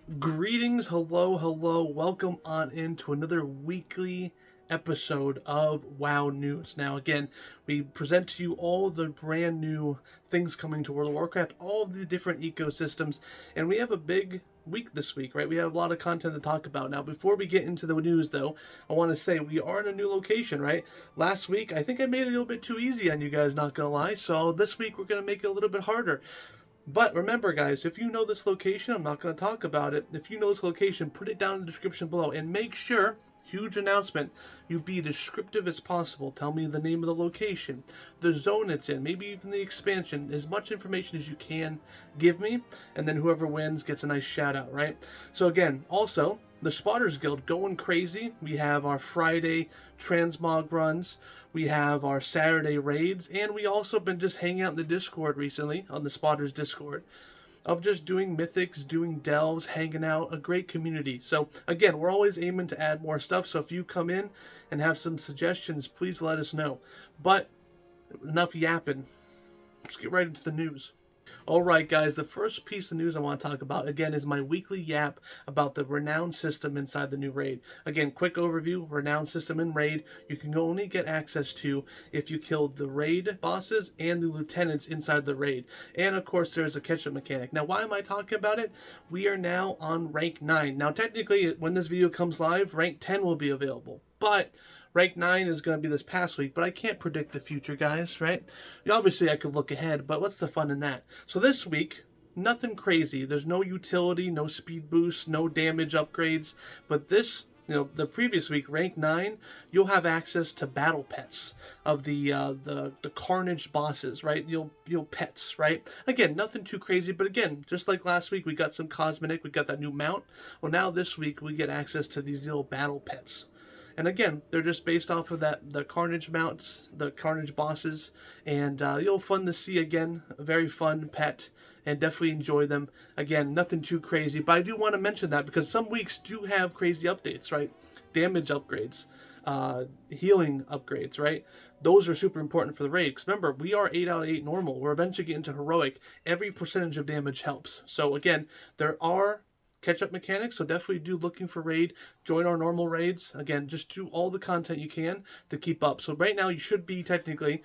Greetings, hello, welcome on into another weekly episode of WoW News. Now, again, we present to you all the brand new things coming to World of Warcraft, all the different ecosystems, and we have a big week this week, right? We have a lot of content to talk about. Now, before we get into the news, though, I want to say we are in a new location, right? Last week, I think I made it a little bit too easy on you guys, not gonna lie, so this week we're gonna make it a little bit harder. But remember, guys, if you know this location, I'm not going to talk about it. If you know this location, put it down in the description below. And make sure, huge announcement, you be descriptive as possible. Tell me the name of the location, the zone it's in, maybe even the expansion. As much information as you can give me. And then whoever wins gets a nice shout out, right? So again, also, the Spotters Guild going crazy. We have our Friday transmog runs, we have our Saturday raids, and we also been just hanging out in the Discord recently, on the Spotters Discord, of just doing mythics, doing delves, hanging out, a great community. So again, we're always aiming to add more stuff, so if you come in and have some suggestions, please let us know. But enough yapping, let's get right into the news. Alright guys, the first piece of news I want to talk about, again, is my weekly yap about the renown system inside the new raid. Again, quick overview, renown system in raid, you can only get access to if you killed the raid bosses and the lieutenants inside the raid. And of course there's a catch-up mechanic. Now why am I talking about it? We are now on rank 9. Now technically, when this video comes live, rank 10 will be available. But rank 9 is going to be this past week, but I can't predict the future, guys, right? Obviously, I could look ahead, but what's the fun in that? So this week, nothing crazy. There's no utility, no speed boost, no damage upgrades. But this, the previous week, rank 9, you'll have access to battle pets of the Carnage bosses, right? You'll pets, right? Again, nothing too crazy, but again, just like last week, we got some cosmetic, we got that new mount. Well, now this week, we get access to these little battle pets. And again, they're just based off of the Carnage mounts, the Carnage bosses, and you'll fun to see again, a very fun pet, and definitely enjoy them. Again, nothing too crazy, but I do want to mention that because some weeks do have crazy updates, right? Damage upgrades, healing upgrades, right? Those are super important for the raid, because remember, we are 8 out of 8 normal. We're eventually getting to heroic. Every percentage of damage helps. So again, there are catch-up mechanics, so definitely do looking for raid, join our normal raids. Again, just do all the content you can to keep up. So right now you should be technically,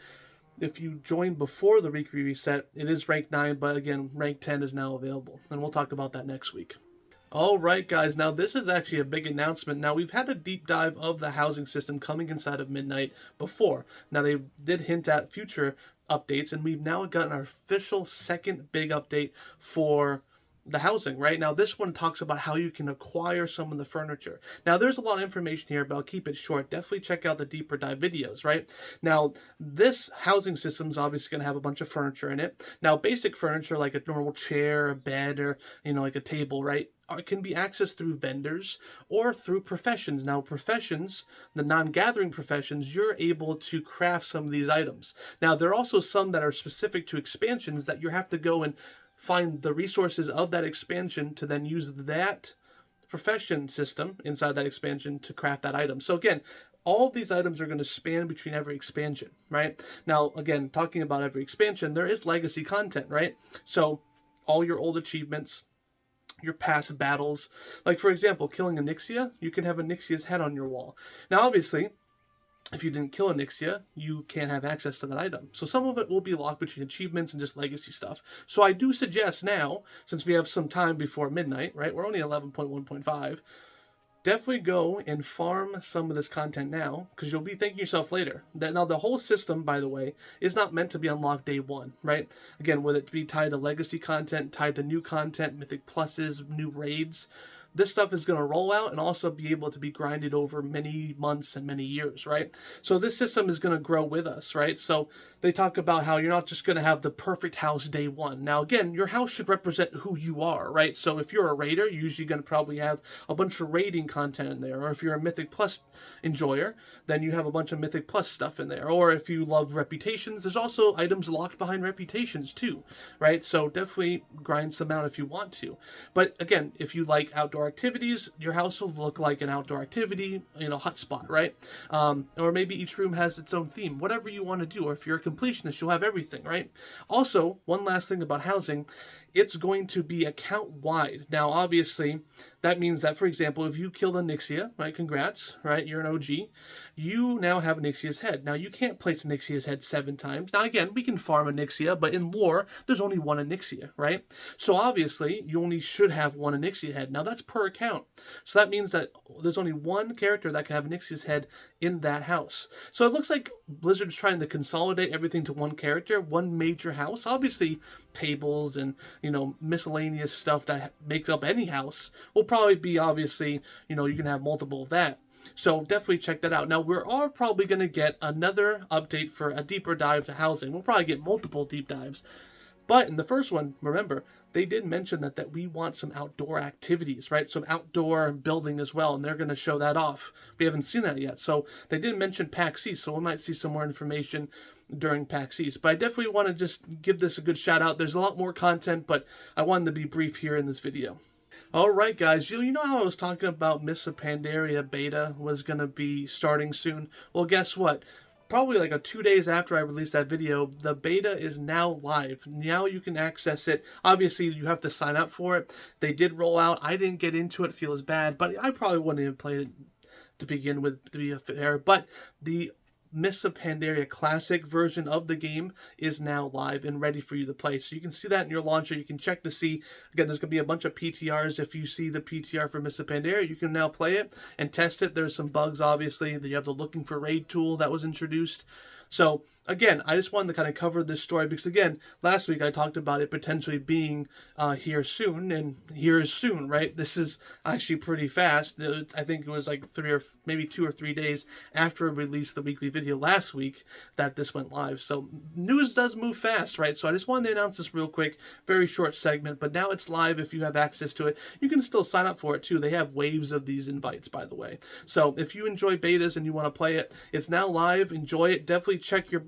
if you join before the weekly reset, it is rank 9, but again, rank 10 is now available, and we'll talk about that next week. Alright guys, now this is actually a big announcement. Now we've had a deep dive of the housing system coming inside of Midnight before. Now they did hint at future updates, and we've now gotten our official second big update for the housing. Right now, this one talks about how you can acquire some of the furniture. Now, there's a lot of information here, but I'll keep it short. Definitely check out the deeper dive videos, right? Now, this housing system is obviously going to have a bunch of furniture in it. Now, basic furniture like a normal chair, a bed, or, like a table, right? It can be accessed through vendors or through professions. Now, professions, the non-gathering professions, you're able to craft some of these items. Now, there are also some that are specific to expansions that you have to go and find the resources of that expansion to then use that profession system inside that expansion to craft that item. So again, all of these items are going to span between every expansion, right? Now, again, talking about every expansion, there is legacy content, right? So all your old achievements, your past battles, like for example, killing a Nyxia, you can have a Nyxia's head on your wall. Now, obviously, if you didn't kill a Nyxia, you can't have access to that item. So some of it will be locked between achievements and just legacy stuff. So I do suggest now, since we have some time before midnight, right? We're only 11.1.5. Definitely go and farm some of this content now, because you'll be thanking yourself later. Now, the whole system, by the way, is not meant to be unlocked day one, right? Again, with it be tied to legacy content, tied to new content, mythic pluses, new raids, this stuff is going to roll out and also be able to be grinded over many months and many years, right? So this system is going to grow with us, right? So they talk about how you're not just going to have the perfect house day one. Now, again, your house should represent who you are, right? So if you're a raider, you're usually going to probably have a bunch of raiding content in there. Or if you're a Mythic Plus enjoyer, then you have a bunch of Mythic Plus stuff in there. Or if you love reputations, there's also items locked behind reputations too, right? So definitely grind some out if you want to. But again, if you like outdoor activities, your house will look like an outdoor activity, hotspot, right? Or maybe each room has its own theme, whatever you want to do. Or if you're a completionist, you'll have everything, right? Also, one last thing about housing, it's going to be account wide. Now, obviously, that means that, for example, if you killed a Nixia, right, congrats, right, you're an OG, you now have a Nixia's head. Now, you can't place a Nixia's head 7 times. Now, again, we can farm a Nixia, but in war, there's only one Nixia, right? So, obviously, you only should have one Nixia head. Now, that's per account. So, that means that there's only one character that can have a Nixia's head in that house. So, it looks like Blizzard's trying to consolidate everything to one character, one major house. Obviously, tables and miscellaneous stuff that makes up any house will probably be, obviously, you can have multiple of that. So definitely check that out. Now, we're all probably going to get another update for a deeper dive to housing. We'll probably get multiple deep dives. But in the first one, remember, they did mention that we want some outdoor activities, right? Some outdoor building as well, and they're going to show that off. We haven't seen that yet. So they did mention PAX East, so we might see some more information during PAX East. But I definitely want to just give this a good shout out. There's a lot more content, but I wanted to be brief here in this video. Alright guys, you know how I was talking about Mists of Pandaria Beta was going to be starting soon? Well, guess what? Probably like 2 days after I released that video, the beta is now live. Now you can access it. Obviously, you have to sign up for it. They did roll out. I didn't get into it, feels bad, but I probably wouldn't even play it to begin with, to be fair. But the Mists of Pandaria Classic version of the game is now live and ready for you to play. So you can see that in your launcher. You can check to see, again, there's going to be a bunch of PTRs. If you see the PTR for Mists of Pandaria, you can now play it and test it. There's some bugs, obviously. You have the looking for raid tool that was introduced. So, again, I just wanted to kind of cover this story because, again, last week I talked about it potentially being here soon, and here is soon, right? This is actually pretty fast. I think it was like 3 or maybe 2 or 3 days after I released the weekly video last week that this went live. So, news does move fast, right? So, I just wanted to announce this real quick, very short segment, but now it's live if you have access to it. You can still sign up for it, too. They have waves of these invites, by the way. So, if you enjoy betas and you want to play it, it's now live. Enjoy it. Definitely check your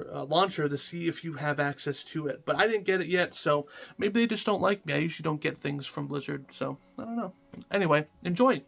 launcher to see if you have access to it. But I didn't get it yet, so maybe they just don't like me. I usually don't get things from Blizzard, so I don't know. Anyway, enjoy.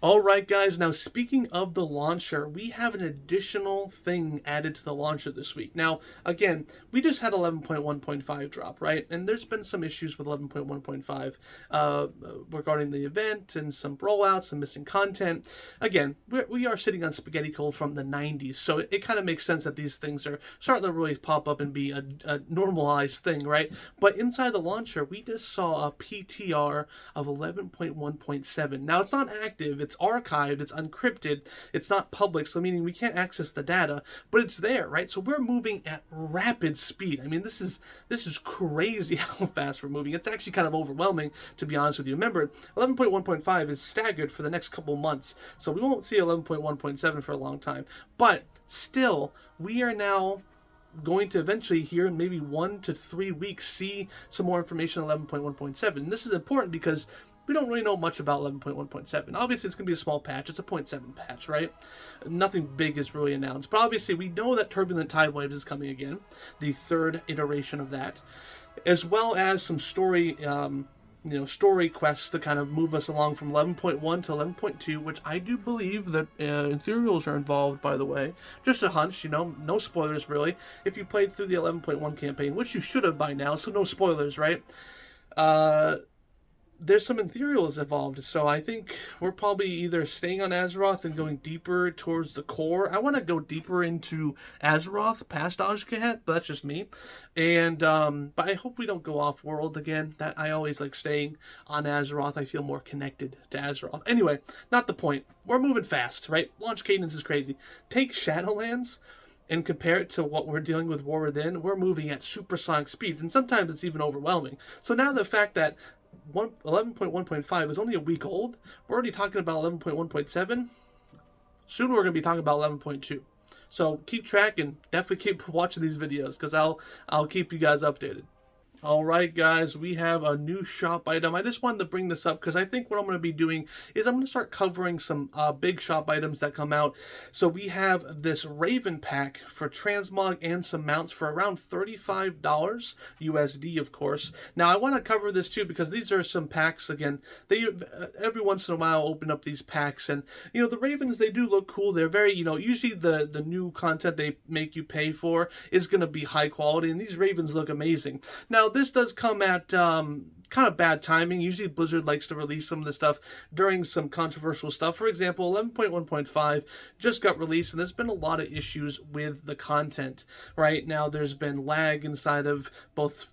Alright guys, now speaking of the launcher, we have an additional thing added to the launcher this week. Now, again, we just had 11.1.5 drop, right? And there's been some issues with 11.1.5 regarding the event and some rollouts, some missing content. Again, we are sitting on spaghetti cold from the 90s, so it kind of makes sense that these things are starting to really pop up and be a normalized thing, right? But inside the launcher, we just saw a PTR of 11.1.7. Now, it's not active. It's archived, it's encrypted, it's not public, so meaning we can't access the data, but it's there, right? So we're moving at rapid speed. I mean, this is crazy how fast we're moving. It's actually kind of overwhelming, to be honest with you. Remember, 11.1.5 is staggered for the next couple months, so we won't see 11.1.7 for a long time. But still, we are now going to eventually here in maybe 1 to 3 weeks see some more information on 11.1.7. And this is important because we don't really know much about 11.1.7. Obviously, it's going to be a small patch. It's a 0.7 patch, right? Nothing big is really announced. But obviously, we know that Turbulent Tide Waves is coming again, the 3rd iteration of that, as well as some story quests to kind of move us along from 11.1 to 11.2, which I do believe that Ethereals are involved, by the way. Just a hunch, no spoilers, really. If you played through the 11.1 campaign, which you should have by now, so no spoilers, right? There's some Ethereals involved, so I think we're probably either staying on Azeroth and going deeper towards the core. I want to go deeper into Azeroth past Ajkahet, but that's just me. And but I hope we don't go off-world again. That I always like staying on Azeroth. I feel more connected to Azeroth. Anyway, not the point. We're moving fast, right? Launch cadence is crazy. Take Shadowlands and compare it to what we're dealing with War Within. We're moving at supersonic speeds, and sometimes it's even overwhelming. So now the fact that 11.1.5 is only a week old, we're already talking about 11.1.7. Soon we're going to be talking about 11.2. So keep track and definitely keep watching these videos because I'll keep you guys updated. All right, guys, we have a new shop item. I just wanted to bring this up because I think what I'm going to be doing is I'm going to start covering some big shop items that come out. So we have this Raven pack for transmog and some mounts for around $35 USD, of course. Now, I want to cover this too because these are some packs. Again, they every once in a while open up these packs, and the Ravens, they do look cool. They're very, usually the new content they make you pay for is going to be high quality, and these Ravens look amazing. Now, this does come at kind of bad timing. Usually Blizzard likes to release some of this stuff during some controversial stuff. For example, 11.1.5 just got released, and there's been a lot of issues with the content. Right now, there's been lag inside of both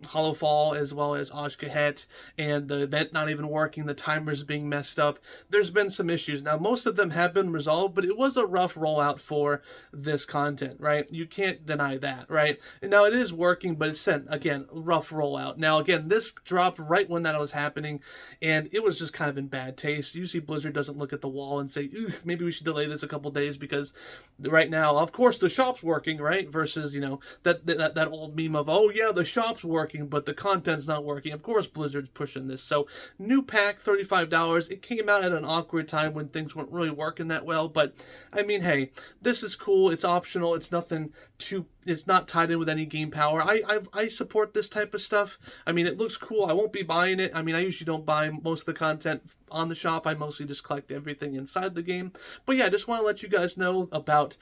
Hollowfall as well as Oshkahet, and the event not even working, the timers being messed up. There's been some issues. Now, most of them have been resolved, but it was a rough rollout for this content, right? You can't deny that, right? And now it is working, but it's sent, again, rough rollout. Now, again, this dropped right when that was happening, and it was just kind of in bad taste. Usually Blizzard doesn't look at the wall and say, maybe we should delay this a couple days, because right now, of course, the shop's working, right? Versus, that old meme of, oh yeah, the shop's working, but the content's not working. Of course, Blizzard's pushing this. So, new pack, $35. It came out at an awkward time when things weren't really working that well. But, I mean, hey, this is cool. It's optional. It's nothing too... It's not tied in with any game power. I support this type of stuff. I mean, it looks cool. I won't be buying it. I mean, I usually don't buy most of the content on the shop. I mostly just collect everything inside the game. But yeah, I just want to let you guys know about,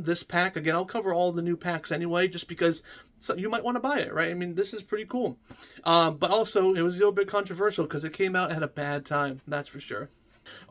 this pack. Again, I'll cover all the new packs anyway, just because you might want to buy it, right? I mean, this is pretty cool. But also, it was a little bit controversial because it came out at a bad time. That's for sure.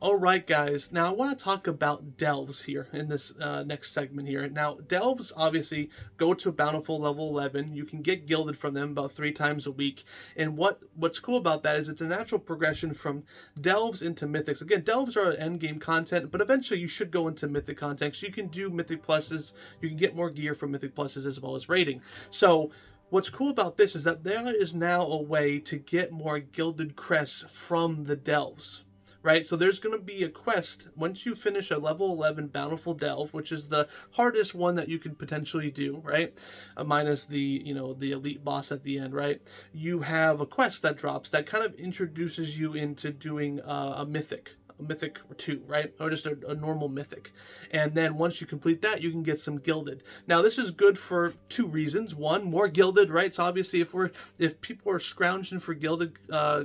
All right, guys. Now, I want to talk about delves here in this next segment here. Now, delves obviously go to Bountiful level 11. You can get gilded from them about 3 times a week. And what's cool about that is it's a natural progression from delves into mythics. Again, delves are end game content, but eventually you should go into mythic content. So you can do mythic pluses. You can get more gear from mythic pluses as well as raiding. So what's cool about this is that there is now a way to get more gilded crests from the delves. Right, so there's going to be a quest once you finish a level 11 Bountiful Delve, which is the hardest one that you could potentially do, right? Minus the the elite boss at the end, right? You have a quest that drops that kind of introduces you into doing a mythic or 2, right? Or just a normal mythic. And then once you complete that, you can get some gilded. Now, this is good for 2 reasons. One, more gilded, right? So obviously if people are scrounging for gilded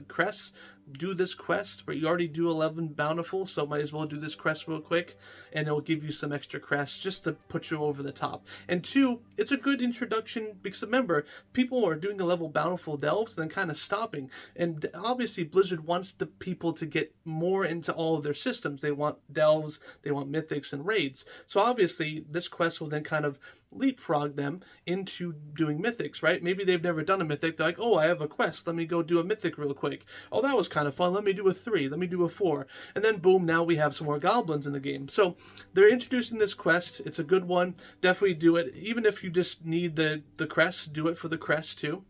crests, do this quest, but you already do 11 Bountiful, so might as well do this quest real quick, and it'll give you some extra crests just to put you over the top. And 2, it's a good introduction, because remember, people are doing a level Bountiful Delves and then kind of stopping, and obviously Blizzard wants the people to get more into all of their systems. They want delves, they want mythics and raids, so obviously this quest will then kind of leapfrog them into doing mythics, right? Maybe they've never done a mythic. They're like, oh, I have a quest, let me go do a mythic real quick. Oh, that was kind of fun, let me do a 3, let me do a 4, and then boom, now we have some more goblins in the game. So they're introducing this quest. It's a good one. Definitely do it. Even if you just need the crest, do it for the crest too.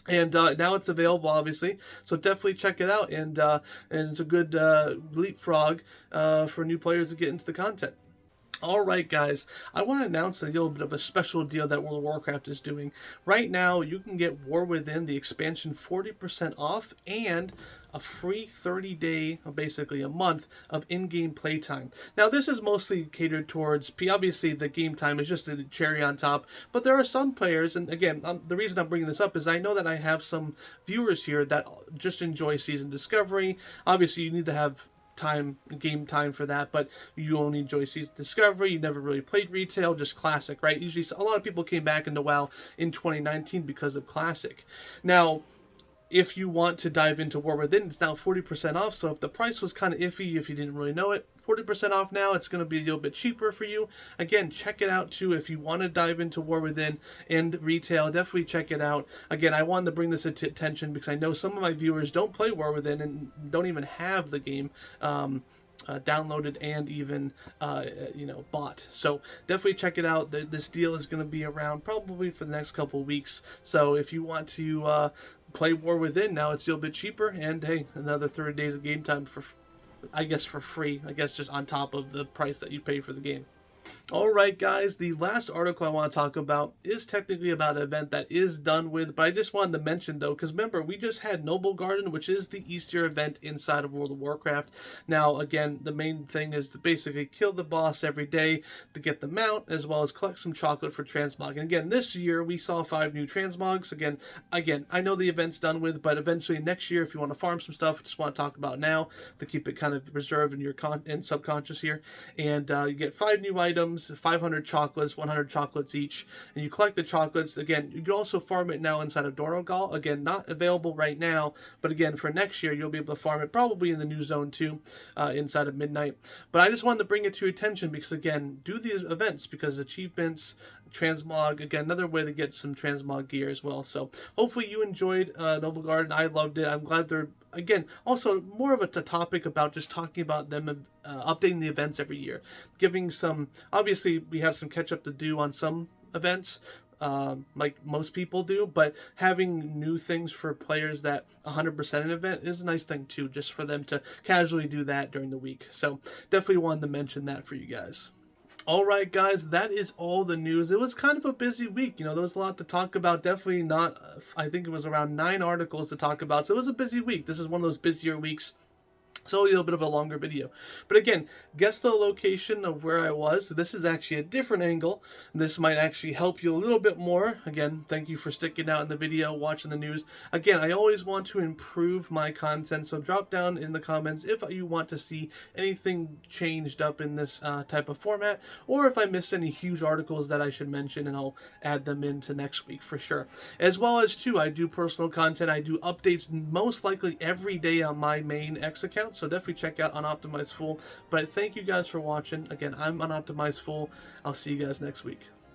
And now it's available, obviously, so definitely check it out. And it's a good leapfrog for new players to get into the content. Alright, guys, I want to announce a little bit of a special deal that World of Warcraft is doing. Right now, you can get War Within, the expansion, 40% off, and a free 30-day, basically a month, of in-game playtime. Now, this is mostly catered towards, obviously, the game time is just a cherry on top, but there are some players, and again, the reason I'm bringing this up is I know that I have some viewers here that just enjoy Season Discovery. Obviously, you need to have game time for that, but you only enjoy Season Discovery, you never really played retail, just Classic, right? Usually a lot of people came back into WoW in 2019 because of Classic. Now, if you want to dive into War Within, it's now 40% off, so if the price was kind of iffy, if you didn't really know it, 40% off now, it's going to be a little bit cheaper for you. Again, check it out too if you want to dive into War Within and retail, definitely check it out. Again, I wanted to bring this to attention because I know some of my viewers don't play War Within and don't even have the game downloaded and even bought. So definitely check it out. This deal is going to be around probably for the next couple of weeks. So if you want to play War Within now, it's a little bit cheaper, and hey, another 30 days of game time for free, I guess just on top of the price that you pay for the game. Alright guys, the last article I want to talk about is technically about an event that is done with, but I just wanted to mention though, because remember, we just had Noble Garden, which is the Easter event inside of World of Warcraft. Now, again, the main thing is to basically kill the boss every day to get the mount, as well as collect some chocolate for transmog. And again, this year we saw 5 new transmogs. Again, I know the event's done with, but eventually next year, if you want to farm some stuff, just want to talk about now to keep it kind of reserved in your subconscious here. And you get 5 new items, 500 chocolates, 100 chocolates each, and you collect the chocolates. Again, you can also farm it now inside of Dorogal. Again, not available right now, but again, for next year, you'll be able to farm it probably in the new zone too, inside of Midnight. But I just wanted to bring it to your attention because, again, do these events because achievements, transmog, again, another way to get some transmog gear as well. So hopefully you enjoyed Noble Garden. I loved it. I'm glad they're, again, also more of a topic about just talking about them updating the events every year, giving some, obviously we have some catch up to do on some events, like most people do, but having new things for players that 100% an event is a nice thing too, just for them to casually do that during the week. So definitely wanted to mention that for you guys. All right, guys, that is all the news. It was kind of a busy week. There was a lot to talk about. Definitely not, I think it was around 9 articles to talk about. So it was a busy week. This is one of those busier weeks. So a little bit of a longer video. But again, guess the location of where I was. This is actually a different angle. This might actually help you a little bit more. Again, thank you for sticking out in the video, watching the news. Again, I always want to improve my content, so drop down in the comments if you want to see anything changed up in this type of format, or if I missed any huge articles that I should mention, and I'll add them into next week for sure. As well as, too, I do personal content. I do updates most likely every day on my main X account. So definitely check out Unoptimized Fool. But thank you guys for watching. Again, I'm Unoptimized Fool. I'll see you guys next week.